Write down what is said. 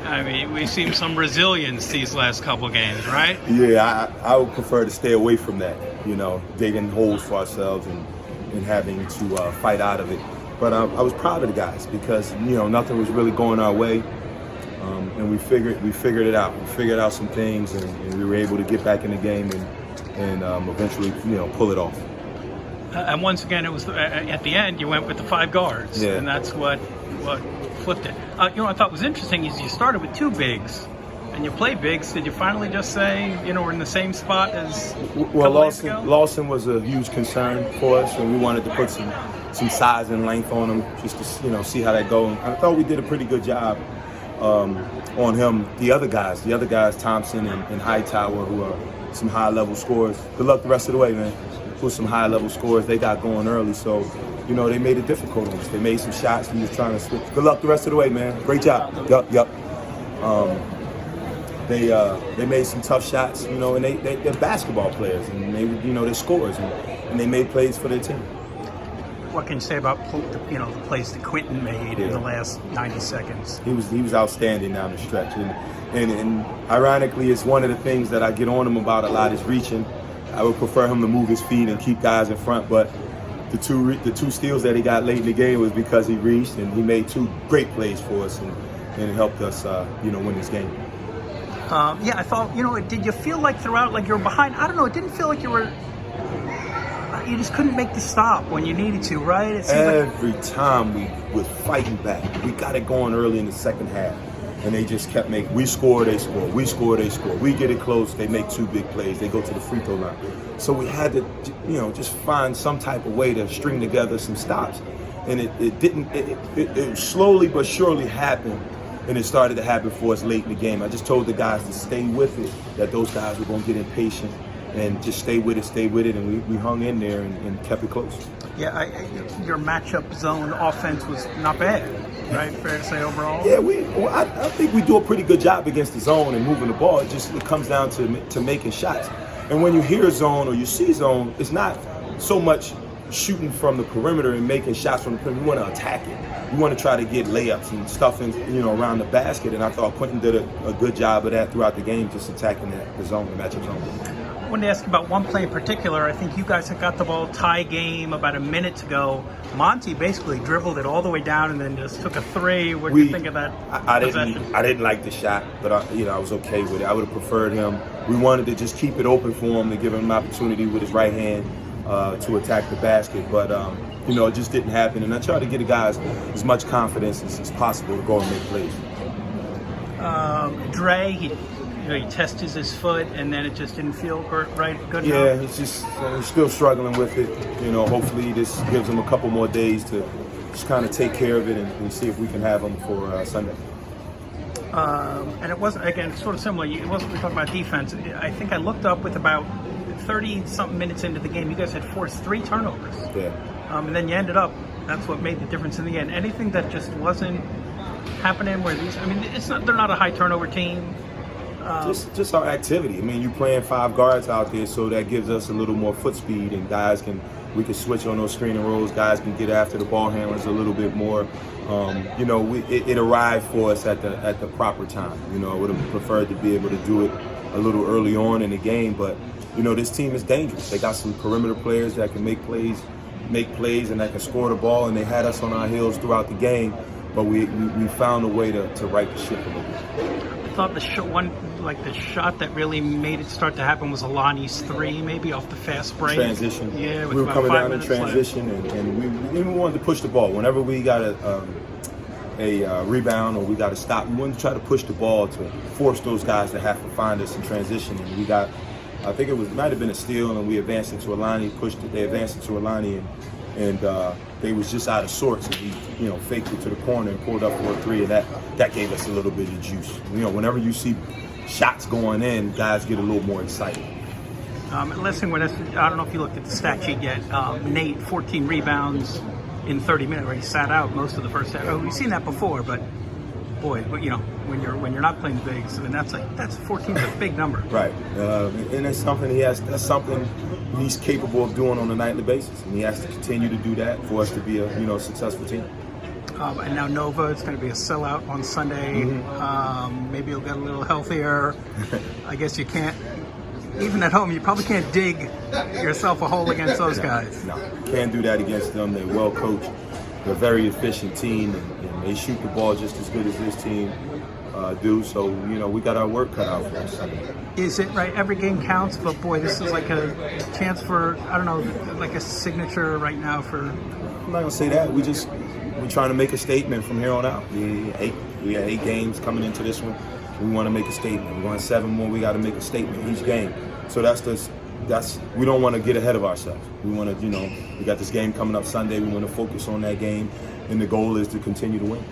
I mean, we've seen some resilience these last couple games, right? Yeah, I would prefer to stay away from that, digging holes for ourselves and having to fight out of it. But I was proud of the guys because, nothing was really going our way. And we figured it out. We figured out some things, and we were able to get back in the game and eventually, pull it off. And once again, it was at the end you went with the 5 guards, and that's what flipped it. I thought was interesting is you started with 2 bigs, and you played bigs. Did you finally just say, we're in the same spot as? Well, Lawson was a huge concern for us, and we wanted to put some size and length on him just to see how that goes. I thought we did a pretty good job on him. The other guys, Thompson and Hightower, who are some high-level scorers. Good luck the rest of the way, man. With some high-level scores, they got going early, so they made it difficult on us. They made some shots. We was trying to switch. Good luck the rest of the way, man. Great job. Yup. They made some tough shots, and they're basketball players, and they're scorers, and they made plays for their team. What can you say about the plays that Quentin made in the last 90 seconds? He was outstanding down the stretch, and ironically, it's one of the things that I get on him about a lot is reaching. I would prefer him to move his feet and keep guys in front, but the two steals that he got late in the game was because he reached, and he made 2 great plays for us, and it helped us, win this game. I thought, did you feel like throughout, like you were behind? I don't know. It didn't feel like you just couldn't make the stop when you needed to, right? Every time we were fighting back, we got it going early in the second half. And they just kept making, we score, they score, we score, they score. We get it close, they make 2 big plays, they go to the free throw line. So we had to, just find some type of way to string together some stops. And it slowly but surely happened, and it started to happen for us late in the game. I just told the guys to stay with it, that those guys were going to get impatient, and just stay with it, and we hung in there and kept it close. Yeah, your matchup zone offense was not bad. Right, fair to say overall. Yeah, I think we do a pretty good job against the zone and moving the ball. It comes down to making shots. And when you hear zone or you see zone, it's not so much shooting from the perimeter and making shots from the perimeter. You want to attack it. You want to try to get layups and stuff around the basket. And I thought Quentin did a good job of that throughout the game, just attacking the zone, the matchup zone. I wanted to ask about one play in particular. I think you guys had got the ball tie game about a minute to go. Monty basically dribbled it all the way down and then just took a 3. What do you think of that possession? I didn't like the shot, but I was okay with it. I would have preferred him. We wanted to just keep it open for him to give him an opportunity with his right hand to attack the basket. But, it just didn't happen. And I tried to give the guys as much confidence as possible to go and make plays. Dre, he tests his foot, and then it just didn't feel good enough. Yeah, he's still struggling with it. Hopefully this gives him a couple more days to just kind of take care of it and see if we can have him for Sunday. And it wasn't, again, sort of similar. It wasn't, we're talking about defense. I think I looked up with about 30-something minutes into the game, you guys had forced 3 turnovers. Yeah. And then you ended up, that's what made the difference in the end. Anything that just wasn't happening where they're not a high turnover team. Just our activity. I mean, you're playing 5 guards out there, so that gives us a little more foot speed, and we can switch on those screen and rolls. Guys can get after the ball handlers a little bit more. It arrived for us at the proper time. I would have preferred to be able to do it a little early on in the game, but this team is dangerous. They got some perimeter players that can make plays, and that can score the ball, and they had us on our heels throughout the game. But we found a way to right the ship a little bit. I thought the shot that really made it start to happen was Alani's 3, maybe off the fast break. Transition. Yeah, we were coming down in transition, and we wanted to push the ball. Whenever we got a rebound or we got to stop, we wanted to try to push the ball to force those guys to have to find us in transition. And we got, I think it might have been a steal, and we advanced into Alani, they advanced into Alani, and they was just out of sorts, and he faked it to the corner and pulled up for a 3, and that gave us a little bit of juice. Whenever you see shots going in, guys get a little more excited. Listen, I don't know if you looked at the stat sheet yet. Nate, 14 rebounds in 30 minutes, where he sat out most of the first half. We've seen that before, but boy, when you're not playing the bigs, I mean that's 14 is a big number. Right, and that's something he's capable of doing on a nightly basis, and he has to continue to do that for us to be a successful team. And now Nova, it's going to be a sellout on Sunday. Maybe you'll get a little healthier. I guess you can't, even at home, you probably can't dig yourself a hole against those guys. No, can't do that against them. They're well coached. They're a very efficient team, and they shoot the ball just as good as this team do. So, we got our work cut out for us Sunday. Is it right? Every game counts, but boy, this is like a chance for, I don't know, like a signature right now for. I'm not gonna say that. We're trying to make a statement from here on out. We had 8 games coming into this one. We want to make a statement. We're going 7 more. We got to make a statement each game. So we don't want to get ahead of ourselves. We want to, we got this game coming up Sunday. We want to focus on that game, and the goal is to continue to win.